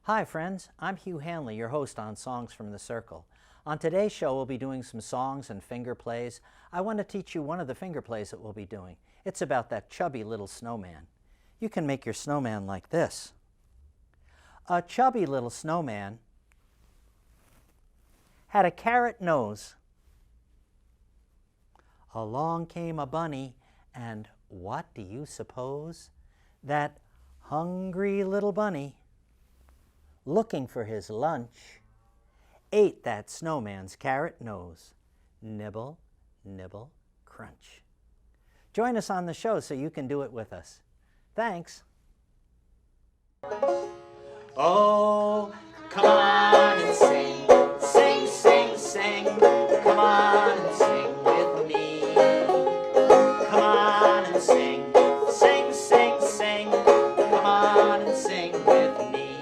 Hi friends, I'm Hugh Hanley, your host on Songs from the Circle. On today's show we'll be doing some songs and finger plays. I want to teach you one of the finger plays that we'll be doing. It's about that chubby little snowman. You can make your snowman like this. A chubby little snowman had a carrot nose. Along came a bunny, and what do you suppose? That hungry little bunny, looking for his lunch, ate that snowman's carrot nose. Nibble, nibble, crunch. Join us on the show so you can do it with us. Thanks. Oh, come on and sing, sing, sing, sing. Come on and sing with me. Come on and sing, sing, sing, sing. Come on and sing with me.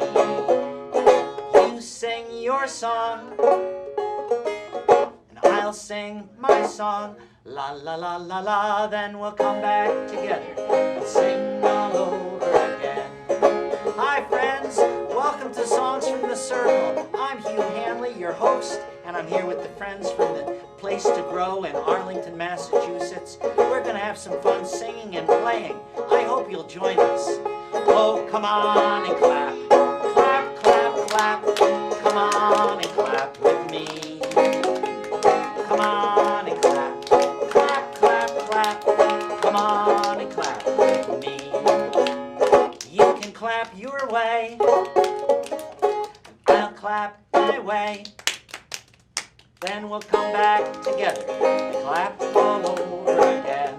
You sing your song, and I'll sing my song. La la la la la, then we'll come back together and sing all over again. Hi friends, welcome to Songs from the Circle. I'm Hugh Hanley, your host, and I'm here with the friends from the Place to Grow in Arlington, Massachusetts. We're going to have some fun singing and playing. I hope you'll join us. Oh, come on and clap, clap, clap, clap. Come on and clap with me. Come on and clap, clap, clap, clap. Come on and clap with me. You can clap your way, I'll clap my way. Then we'll come back together and clap all over again.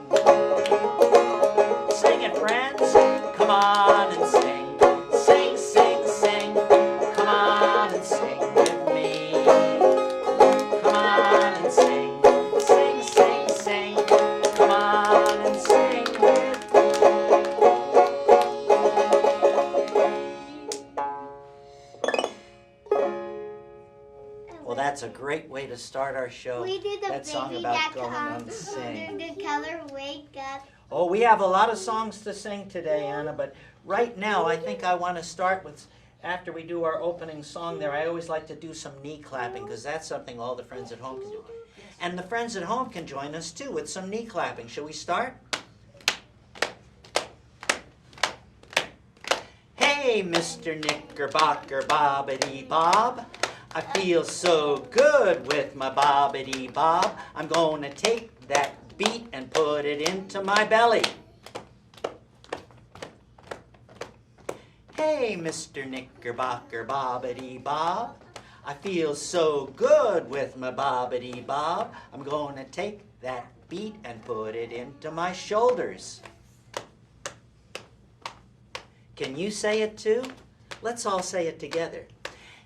Sing it, friends. Come on and sing. Sing, sing, sing. Come on and sing with me. Come on and sing. Sing, sing, sing. Come on and sing with me. Well, that's a great way to start our show. We did the that song baby about that going on to sing. the color wake up. Oh, we have a lot of songs to sing today, Anna, but right now I think I want to start with, after we do our opening song there, I always like to do some knee clapping because that's something all the friends at home can do. And the friends at home can join us too with some knee clapping. Shall we start? Hey, Mr. Knickerbocker Bobbity Bob. I feel so good with my bobbity bob. I'm going to take that beat and put it into my belly. Hey, Mr. Knickerbocker Bobbity Bob. I feel so good with my bobbity bob. I'm going to take that beat and put it into my shoulders. Can you say it too? Let's all say it together.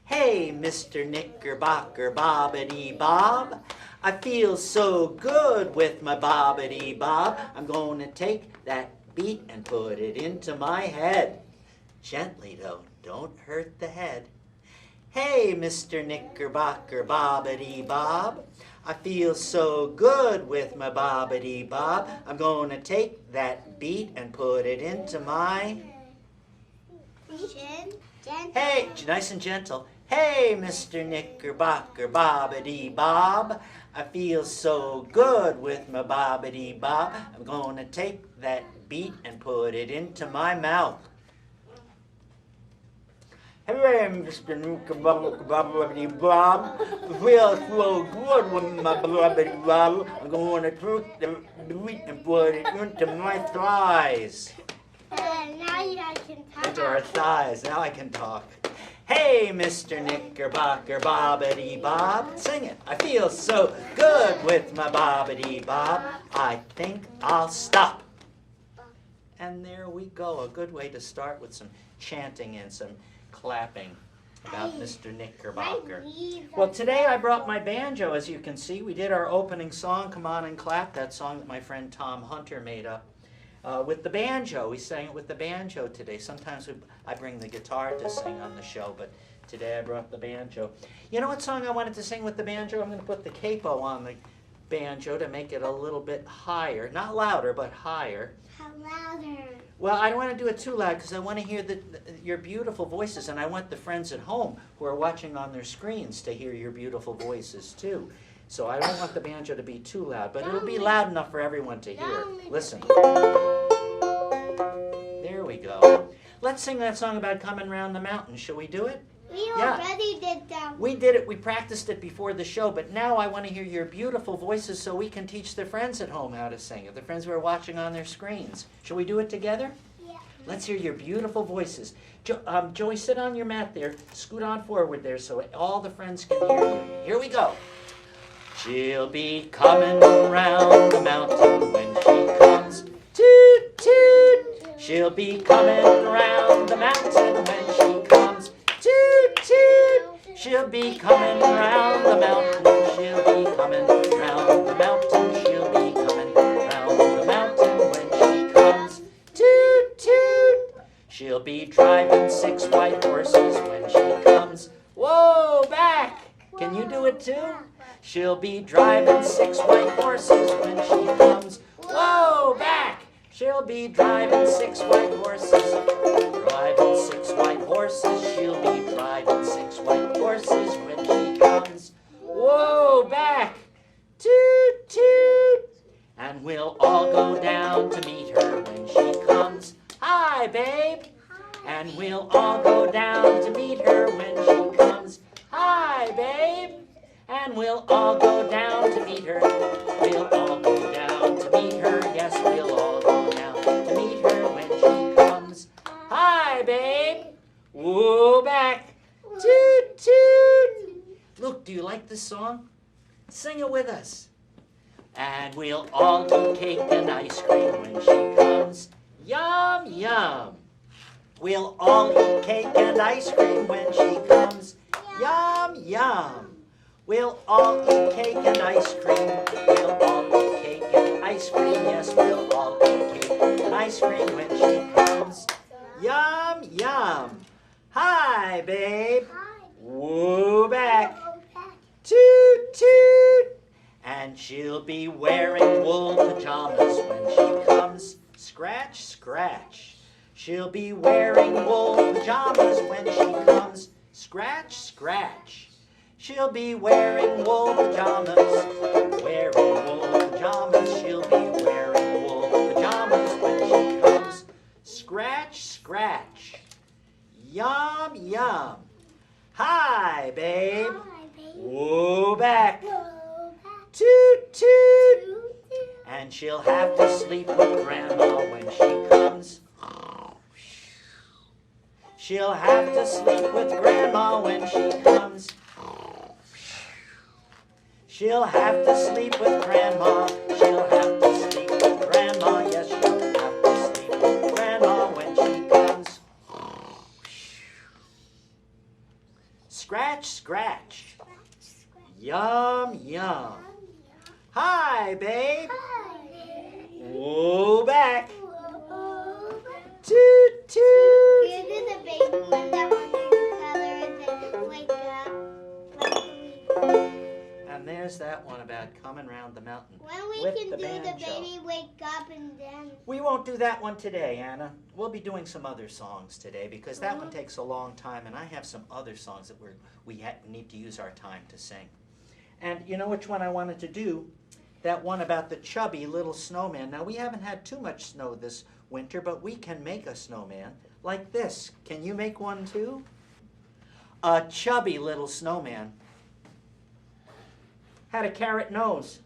Hey, Mr. Knickerbocker Bobbity Bob. I feel so good with my bobbity bob. I'm going to take that beat and put it into my head. Gently though, don't hurt the head. Hey, Mr. Knickerbocker Bobbity Bob. I feel so good with my bobbity bob. I'm going to take that beat and put it into my... Hey, nice and gentle. Hey, Mr. Knickerbocker Bobbity Bob. I feel so good with my bobbity bob. I'm going to take that beat and put it into my mouth. Hey, Mr. Knickerbocker Bobbity Bob. I feel so good with my bobbity bob. I'm going to take the beat and put it into my thighs. Now I can talk. Into our thighs. Now I can talk. Hey, Mr. Knickerbocker Bobbity Bob. Sing it. I feel so good with my bobbity bob. I think I'll stop. And there we go. A good way to start with some chanting and some clapping about Mr. Knickerbocker. Well, today I brought my banjo, as you can see. We did our opening song, Come On and Clap, that song that my friend Tom Hunter made up. With the banjo. We sang it with the banjo today. Sometimes I bring the guitar to sing on the show, but today I brought the banjo. You know what song I wanted to sing with the banjo? I'm going to put the capo on the banjo to make it a little bit higher. Not louder, but higher. How louder. Well, I don't want to do it too loud because I want to hear your beautiful voices, and I want the friends at home who are watching on their screens to hear your beautiful voices too. So I don't want the banjo to be too loud, but it'll be loud enough for everyone to hear. Listen. There we go. Let's sing that song about coming round the mountain. Shall we do it? We already did that. We did it. We practiced it before the show, but now I want to hear your beautiful voices so we can teach the friends at home how to sing it, the friends who are watching on their screens. Shall we do it together? Yeah. Let's hear your beautiful voices. Joey, sit on your mat there. Scoot on forward there so all the friends can hear you. Here we go. She'll be coming round the mountain when she comes. Toot, toot. She'll be coming round the mountain when she comes. Toot, toot. She'll be coming round the mountain. She'll be coming round the mountain. She'll be coming round the mountain when she comes. Toot, toot. She'll be driving 6 white horses when she comes. Whoa, back. Can you do it too? She'll be driving 6 white horses when she comes. Whoa, back. She'll be driving 6 white horses. Driving 6 white horses. She'll be driving 6 white horses when she comes. Whoa, back. Toot, toot. And we'll all go down to meet her when she comes. Hi, babe. And we'll all go down to meet her when she comes. Hi, babe. And we'll all go down to meet her. We'll all go down to meet her. Yes, we'll all go down to meet her when she comes. Hi, babe. Whoa, back. Toot, toot. Look, do you like this song? Sing it with us. And we'll all eat cake and ice cream when she comes. Yum, yum. We'll all eat cake and ice cream when she comes. Yum, yum. We'll all eat cake and ice cream. We'll all eat cake and ice cream. Yes, we'll all eat cake and ice cream when she comes. Yum, yum. Hi, babe. Woo, back. Toot, toot. And she'll be wearing wool pajamas when she comes. Scratch, scratch. She'll be wearing wool pajamas when she comes. Scratch, scratch. She'll be wearing wool pajamas. Wearing wool pajamas. She'll be wearing wool pajamas when she comes. Scratch, scratch. Yum, yum. Hi, babe. Whoa, back. Toot, toot. And she'll have to sleep with Grandma when she comes. She'll have to sleep with Grandma when she comes. She'll have to sleep with Grandma. She'll have to sleep with Grandma. Yes, she'll have to sleep with Grandma when she comes. Scratch, scratch. Yum, yum. Hi, babe. Whoa, back. Toot, toot. You do the baby one that colors and wake up. And there's that one about coming round the mountain. When we with can the do banjo. the baby wake up and then. We won't do that one today, Anna. We'll be doing some other songs today because that one takes a long time, and I have some other songs that we need to use our time to sing. And you know which one I wanted to do? That one about the Chubby Little Snowman. Now, we haven't had too much snow this winter, but we can make a snowman like this. Can you make one too? A chubby little snowman had a carrot nose.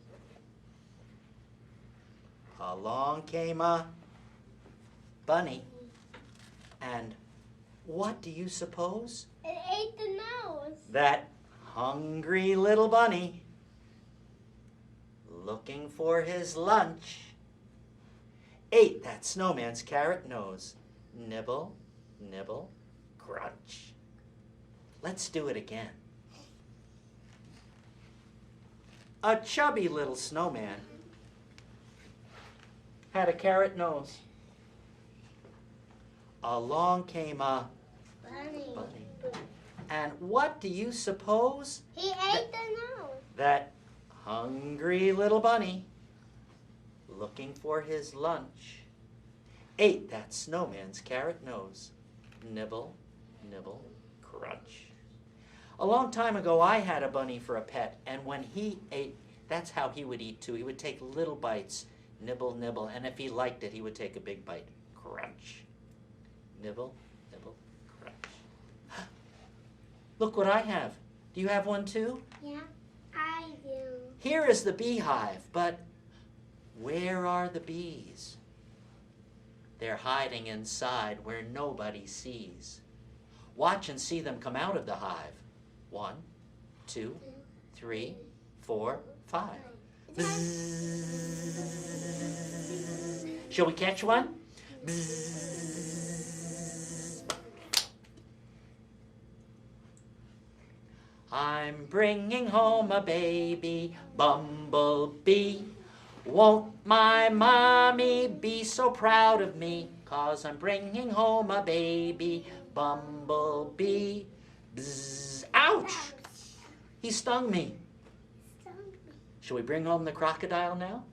Along came a bunny. And what do you suppose? It ate the nose. That hungry little bunny, looking for his lunch, ate that snowman's carrot nose. Nibble, nibble, crunch. Let's do it again. A chubby little snowman had a carrot nose. Along came a bunny. And what do you suppose? He ate the nose. That hungry little bunny, looking for his lunch, ate that snowman's carrot nose. Nibble, nibble, crunch. A long time ago, I had a bunny for a pet, and when he ate, that's how he would eat too. He would take little bites, nibble, nibble, and if he liked it, he would take a big bite. Crunch. Nibble, nibble, crunch. Look what I have. Do you have one too? Yeah, I do. Here is the beehive, but where are the bees? They're hiding inside where nobody sees. Watch and see them come out of the hive. 1, 2, 3, 4, 5. Bzzz. Shall we catch one? Bzzz. I'm bringing home a baby Bumble Bee. Won't my mommy be so proud of me? 'Cause I'm bringing home a baby Bumble Bee. Bzzz. Ouch! He stung me. Shall we bring home the crocodile now?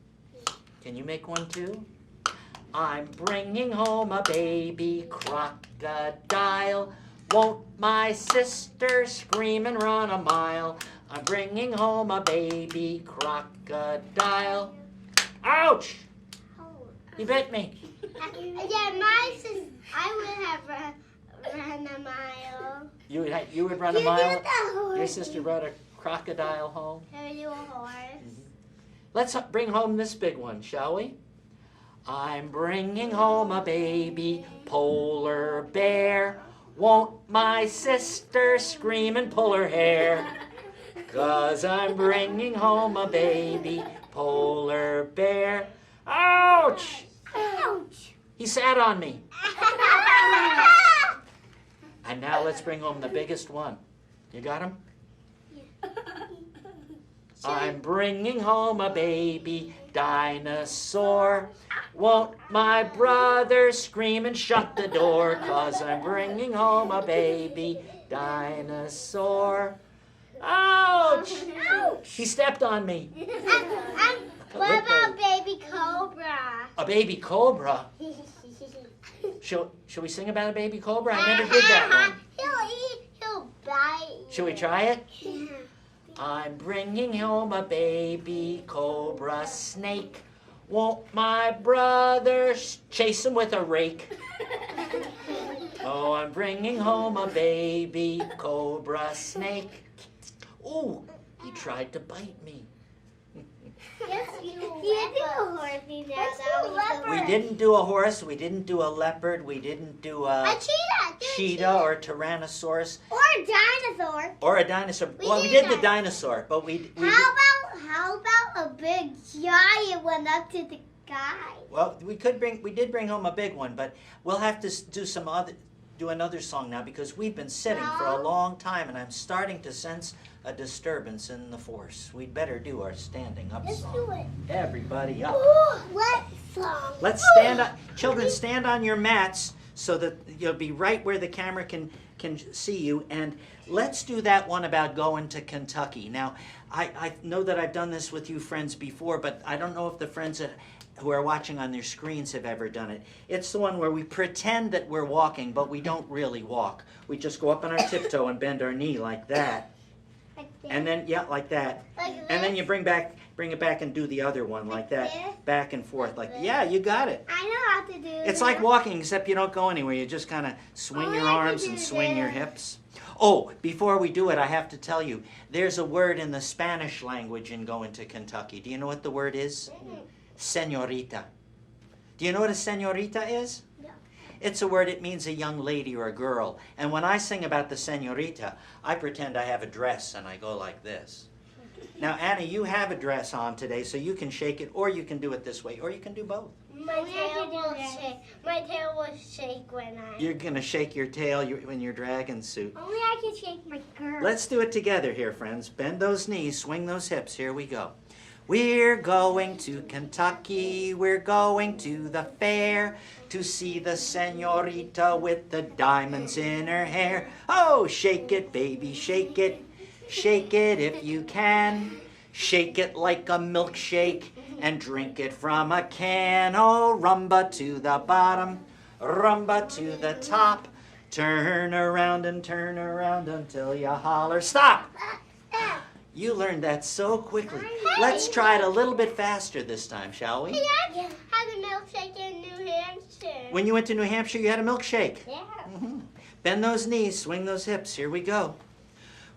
Can you make one too? I'm bringing home a baby crocodile. Won't my sister scream and run a mile? I'm bringing home a baby crocodile. Ouch! He bit me. Yeah, my sister, I would have run a mile. You would run a mile? Your sister brought a crocodile home? Are you a horse? Let's bring home this big one, shall we? I'm bringing home a baby polar bear. Won't my sister scream and pull her hair? 'Cause I'm bringing home a baby polar bear. Ouch! Ouch! He sat on me. And now let's bring home the biggest one. You got him? I'm bringing home a baby dinosaur. Won't my brother scream and shut the door? 'Cause I'm bringing home a baby dinosaur. Ouch! Ouch! He stepped on me. What about baby cobra? A baby cobra? Shall we sing about a baby cobra? I never did that one. He'll bite. Shall we try it? Yeah. I'm bringing home a baby cobra snake. Won't my brother chase him with a rake? Oh, I'm bringing home a baby cobra snake. Ooh, he tried to bite me. Yes, you do a horsey now. We didn't do a horse, we didn't do a leopard, we didn't do a cheetah or tyrannosaurus. Or a dinosaur. Or a dinosaur. We did did the that. dinosaur, but we How about a big giant one up to the sky? well, we did bring home a big one, but we'll have to do another song now because we've been sitting for a long time and I'm starting to sense a disturbance in the force. We'd better do our standing up Let's song. do it. Everybody up. What song? Let's stand up. Children, stand on your mats so that you'll be right where the camera can see you. And let's do that one about going to Kentucky. Now, I know that I've done this with you friends before, but I don't know if the friends who are watching on their screens have ever done it. It's the one where we pretend that we're walking, but we don't really walk. We just go up on our tiptoe and bend our knee like that. And then, yeah, like that. And then you bring it back and do the other one like that. Back and forth like that. Yeah, you got it. I know how to do it. It's like walking, except you don't go anywhere. You just kind of swing your arms and swing your hips. Oh, before we do it, I have to tell you, there's a word in the Spanish language in going to Kentucky. Do you know what the word is? Señorita. Do you know what a señorita is? No. It's a word, it means a young lady or a girl. And when I sing about the señorita, I pretend I have a dress and I go like this. Now, Anna, you have a dress on today, so you can shake it, or you can do it this way, or you can do both. My tail will shake. My tail will shake when I... You're going to shake your tail in your dragon suit. Only I can shake my girl. Let's do it together here, friends. Bend those knees, swing those hips. Here we go. We're going to Kentucky, we're going to the fair to see the señorita with the diamonds in her hair. Oh, shake it, baby, shake it if you can. Shake it like a milkshake and drink it from a can. Oh, rumba to the bottom, rumba to the top. Turn around until you holler, stop! You learned that so quickly. Let's try it a little bit faster this time, shall we? Hey, I had a milkshake in New Hampshire. When you went to New Hampshire, you had a milkshake. Yeah. Bend those knees, swing those hips. Here we go.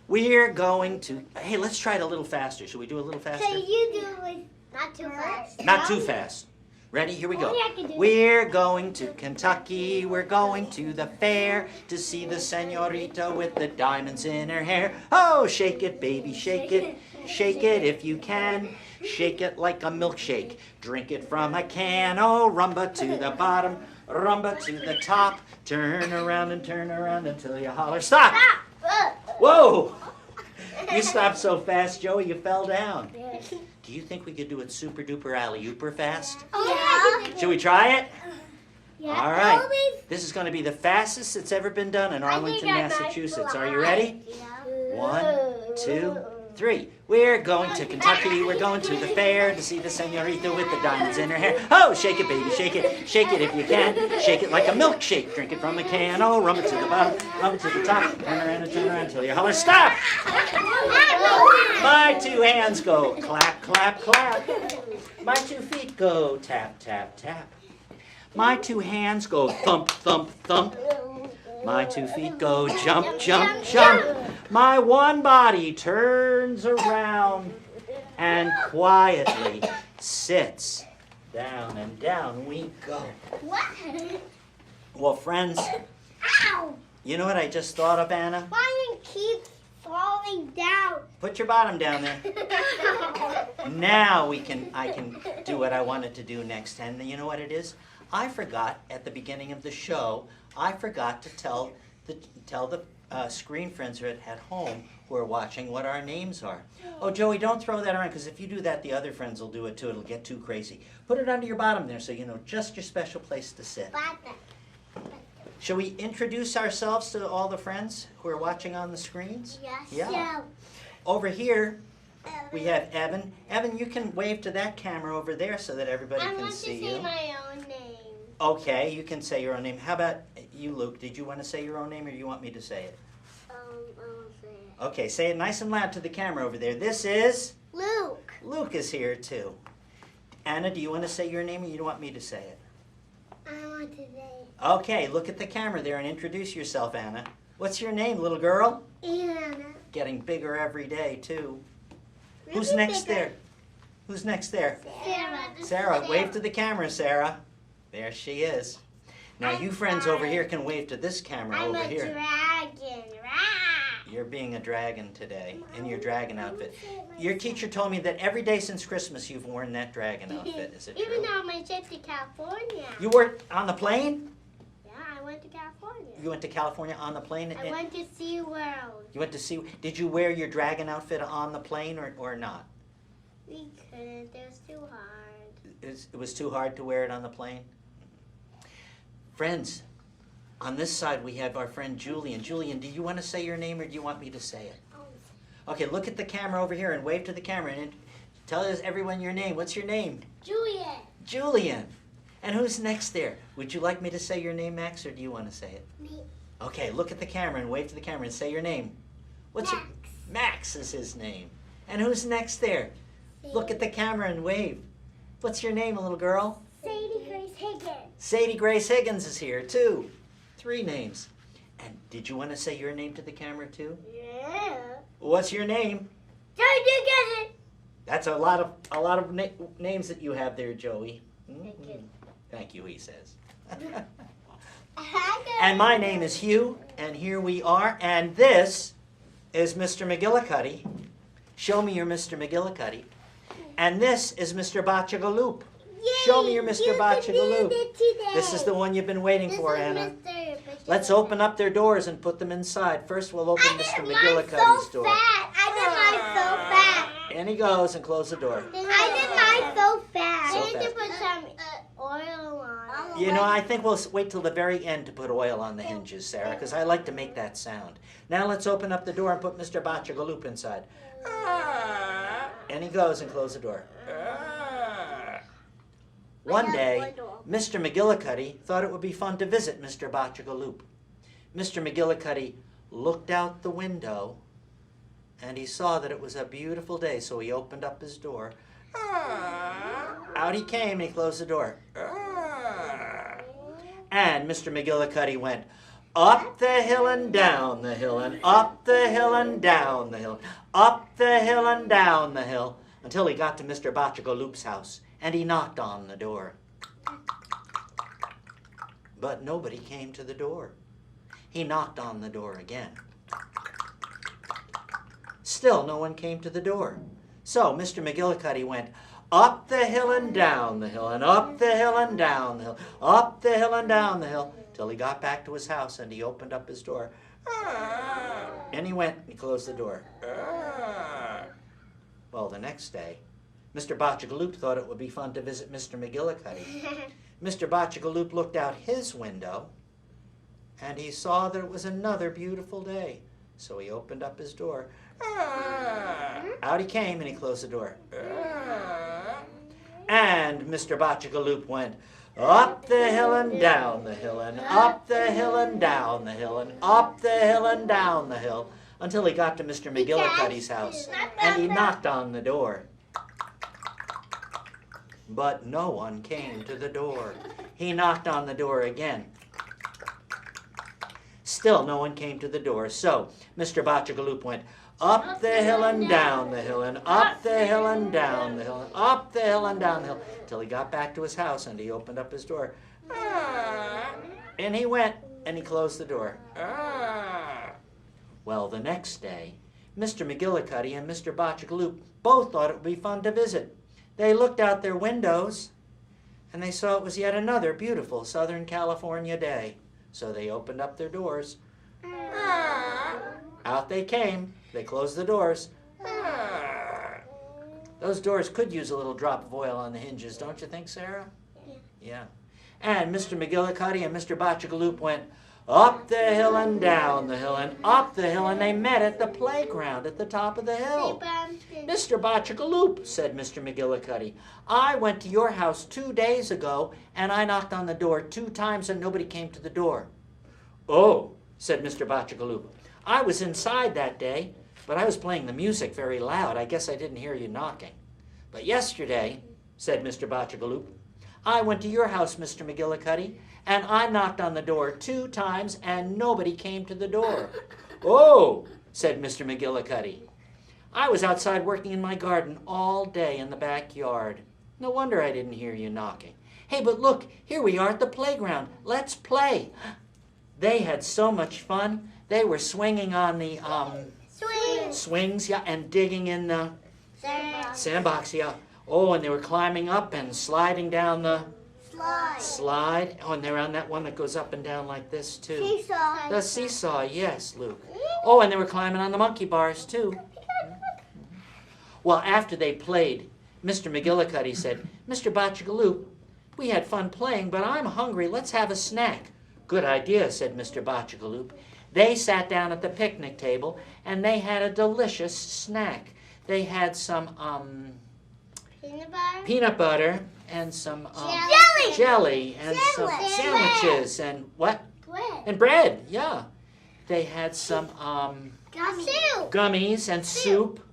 We're going to, hey, let's try it a little faster. Should we do a little faster? So you do it not too fast. Not too fast. Ready? Here we go. Only I can do it. We're going to Kentucky. We're going to the fair to see the senorita with the diamonds in her hair. Oh, shake it, baby, shake it. Shake it if you can. Shake it like a milkshake. Drink it from a can. Oh, rumba to the bottom, rumba to the top. Turn around until you holler, stop! Whoa! You stopped so fast, Joey, you fell down. Do you think we could do it super duper alley-ooper fast? Should we try it? Yeah. All right. This is going to be the fastest it's ever been done in Arlington, Massachusetts. Are you ready? Yeah. 1, 2, 3. We're going to Kentucky. We're going to the fair to see the senorita with the diamonds in her hair. Oh, shake it, baby, shake it. Shake it if you can. Shake it like a milkshake. Drink it from a can. Oh, rumba to the bottom, rumba to the top. Turn around until you holler, stop! My 2 hands go clap, clap, clap. My 2 feet go tap, tap, tap. My 2 hands go thump, thump, thump. My 2 feet go jump, jump, jump. My one body turns around and quietly sits down, and down we go. What? Well, friends, Ow! you know what I just thought of, Anna? Why do you keep falling down? Put your bottom down there. Now I can do what I wanted to do next. And you know what it is? I forgot at the beginning of the show, I forgot to tell the screen friends at home who are watching what our names are. Oh, Joey, don't throw that around, because if you do that, the other friends will do it too. It'll get too crazy. Put it under your bottom there so you know just your special place to sit. Shall we introduce ourselves to all the friends who are watching on the screens? Yes. Yeah. Over here, we have Evan. Evan, you can wave to that camera over there so that everybody can see you. I want to say my own name. Okay, you can say your own name. How about you, Luke? Did you want to say your own name, or do you want me to say it? I won't say it. Okay, say it nice and loud to the camera over there. This is... Luke. Luke is here, too. Anna, do you want to say your name, or you don't want me to say it? I want to say it. Okay, look at the camera there and introduce yourself, Anna. What's your name, little girl? Anna. Getting bigger every day, too. Really Who's next bigger. there? Who's next there? Sarah. Sarah, wave to the camera, Sarah. There she is. Now you friends over here can wave to this camera I'm over a here. dragon. Rah! You're being a dragon today in your dragon outfit. Your teacher told me that every day since Christmas you've worn that dragon outfit. Is it Even true? on my trip to California. You wore it on the plane? Yeah, I went to California. You went to California on the plane? I went to SeaWorld. You went to see, did you wear your dragon outfit on the plane or not? We couldn't. It was too hard. It was too hard to wear it on the plane? Friends, on this side we have our friend Julian. Julian, do you want to say your name, or do you want me to say it? Okay, look at the camera over here and wave to the camera and tell us everyone your name. What's your name? Juliet. Julian. And who's next there? Would you like me to say your name, Max, or do you want to say it? Me. Okay, look at the camera and wave to the camera and say your name. What's Max. your Max is his name. And who's next there? Look at the camera and wave. What's your name, little girl? Sadie Grace Higgins. Sadie Grace Higgins is here, too. 3 names. And did you want to say your name to the camera, too? Yeah. What's your name? Don't you get it? That's a lot of names that you have there, Joey. Thank you. Thank you, he says. I And my name is Hugh, and here we are, and this is Mr. McGillicuddy. Show me your Mr. McGillicuddy. And this is Mr. Bachagaloop. Show me your Mr. Bachagaloop. This is the one you've been waiting for, Anna. Let's open up their doors and put them inside. First, we'll open Mr. McGillicuddy's door. I did mine so fast. And he goes, and close the door. I did mine so fast. So I need to fast. put some oil on. You know, I think we'll wait till the very end to put oil on the hinges, Sarah, because I like to make that sound. Now let's open up the door and put Mr. Bachagaloop inside. And he goes and closes the door. One day, Mr. McGillicuddy thought it would be fun to visit Mr. Botchagaloop. Mr. McGillicuddy looked out the window, and he saw that it was a beautiful day, so he opened up his door. Out he came, and he closed the door. And Mr. McGillicuddy went up the hill and down the hill, and up the hill and down the hill, up the hill and down the hill, until he got to Mr. Botchagaloop's house, and he knocked on the door. But nobody came to the door. He knocked on the door again. Still no one came to the door. So Mr. McGillicuddy went up the hill and down the hill, and up the hill and down the hill, up the hill and down the hill, till he got back to his house, and he opened up his door. And he went and he closed the door. Well, the next day, Mr. Botchagaloop thought it would be fun to visit Mr. McGillicuddy. Mr. Botchagaloop looked out his window, and he saw that it was another beautiful day. So he opened up his door. Out he came, and he closed the door. And Mr. Botchagaloop went up the hill and down the hill, and up the hill and down the hill, and up the hill and down the hill, until he got to Mr. McGillicuddy's house, and he knocked on the door. But no one came to the door. He knocked on the door again. Still no one came to the door, so Mr. Botchagaloop went up the hill and down the hill, and up the hill and down the hill, and up the hill and down the hill, till he got back to his house, and he opened up his door. And he went, and he closed the door. Well, the next day, Mr. McGillicuddy and Mr. Botchagaloop both thought it would be fun to visit. They looked out their windows, and they saw it was yet another beautiful Southern California day. So they opened up their doors. Out they came. They closed the doors. Those doors could use a little drop of oil on the hinges, don't you think, Sarah? Yeah. And Mr. McGillicuddy and Mr. Botchagaloop went up the hill and down the hill and up the hill, and they met at the playground at the top of the hill. Mr. Botchagaloop, said Mr. McGillicuddy, I went to your house 2 days ago, and I knocked on the door 2 times, and nobody came to the door. Oh, said Mr. Botchagaloop, I was inside that day, but I was playing the music very loud. I guess I didn't hear you knocking. But yesterday, said Mr. Botchagaloop, I went to your house, Mr. McGillicuddy, and I knocked on the door 2 times, and nobody came to the door. Oh, said Mr. McGillicuddy, I was outside working in my garden all day in the backyard. No wonder I didn't hear you knocking. Hey, but look, here we are at the playground. Let's play. They had so much fun. They were swinging on the swings, yeah, and digging in the sandbox, yeah. Oh, and they were climbing up and sliding down the slide. Oh, and they're on that one that goes up and down like this, too. Seesaw. The seesaw, yes, Luke. Oh, and they were climbing on the monkey bars, too. Well, after they played, Mr. McGillicuddy said, Mr. Botchagaloop, we had fun playing, but I'm hungry. Let's have a snack. Good idea, said Mr. Botchagaloop. They sat down at the picnic table, and they had a delicious snack. They had some peanut butter and some jelly and some sandwiches and what? Bread. And bread, yeah. They had some gummies and soup.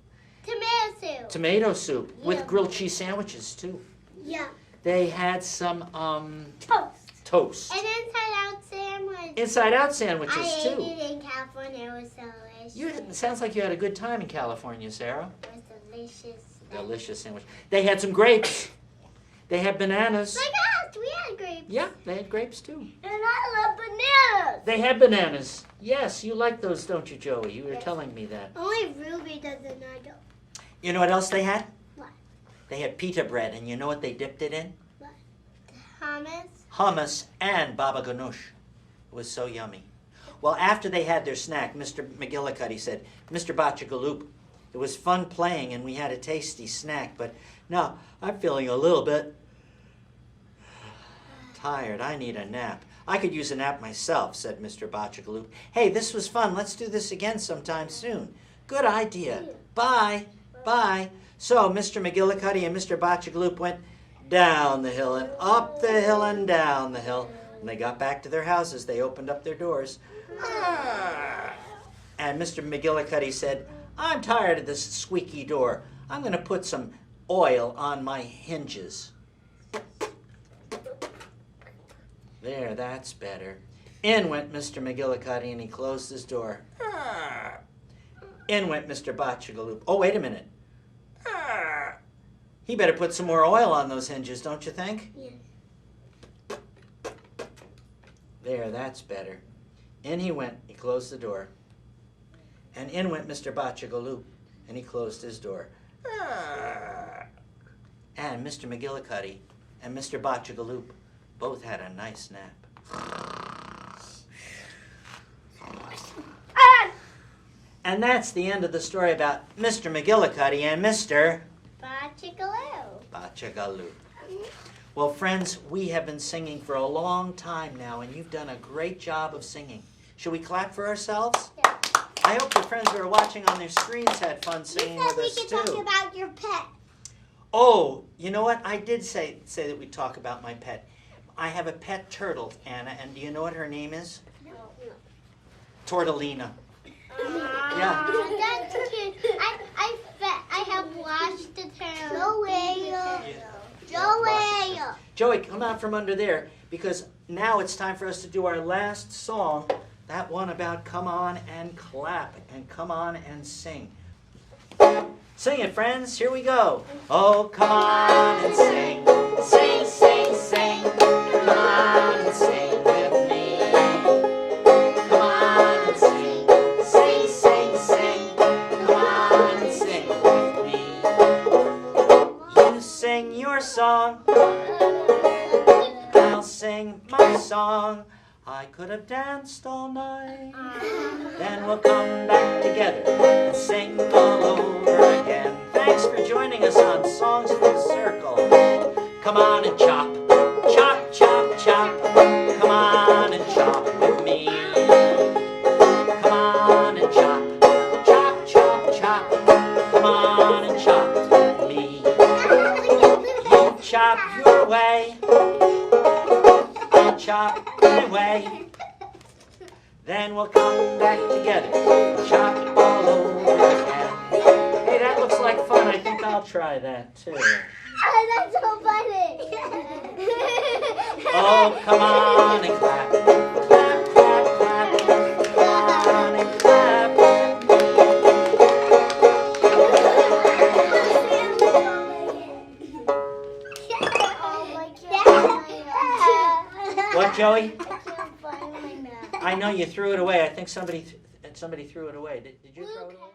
Tomato soup with grilled cheese sandwiches, too. Yeah. They had some toast. And inside-out sandwich. Inside-out sandwiches, I too. ate it in California. It was delicious. It sounds like you had a good time in California, Sarah. It was delicious. Delicious sandwich. They had some grapes. They had bananas. Like us, we had grapes. Yeah, they had grapes, too. And I love bananas. They had bananas. Yes, you like those, don't you, Joey? You were telling me that. Only Ruby doesn't. I don't. You know what else they had? What? They had pita bread, and you know what they dipped it in? What? Hummus. Hummus and baba ganoush. It was so yummy. Well, after they had their snack, Mr. McGillicuddy said, Mr. Botchagaloop, it was fun playing and we had a tasty snack, but now I'm feeling a little bit tired. I need a nap. I could use a nap myself, said Mr. Botchagaloop. Hey, this was fun. Let's do this again sometime soon. Good idea. Bye. Bye. So Mr. McGillicuddy and Mr. Botchagaloop went down the hill, and up the hill, and down the hill. When they got back to their houses, they opened up their doors. And Mr. McGillicuddy said, I'm tired of this squeaky door. I'm going to put some oil on my hinges. There, that's better. In went Mr. McGillicuddy, and he closed his door. In went Mr. Botchagaloop. Oh, wait a minute. He better put some more oil on those hinges, don't you think? Yes. There, that's better. In he went, he closed the door. And in went Mr. Botchagaloop, and he closed his door. And Mr. McGillicuddy and Mr. Botchagaloop both had a nice nap. And that's the end of the story about Mr. McGillicuddy and Mr. Botchagaloop. Well, friends, we have been singing for a long time now, and you've done a great job of singing. Should we clap for ourselves? Yeah. I hope the friends who are watching on their screens had fun singing with us, too. You said we could talk about your pet. Oh, you know what? I did say that we'd talk about my pet. I have a pet turtle, Anna, and do you know what her name is? No. Tortellina. Yeah. That's cute. I have watched the turtle. Joey, come out from under there, because now it's time for us to do our last song, that one about come on and clap and come on and sing. Sing it, friends. Here we go. Oh, come on and sing. Sing, sing, sing. Come on and sing with me. Come on and sing. Sing, sing, sing. Come on and sing with me. You sing your song. I'll sing my song. I could have danced all night. Then we'll come back together and sing all over again. Thanks for joining us on Songs from the Circle. Come on and chop, chop, chop, chop. Come on and chop with me. Come on and chop, chop, chop, chop. Come on and chop with me. You chop your way, I'll chop my way. Then we'll come back together, chop all over again. Hey, that looks like fun. I think I'll try that too. Oh, that's so funny. Oh, come on and clap. Clap, clap, clap. Come on and clap. What, Joey? I know you threw it away. I think somebody threw it away. Did you throw it away?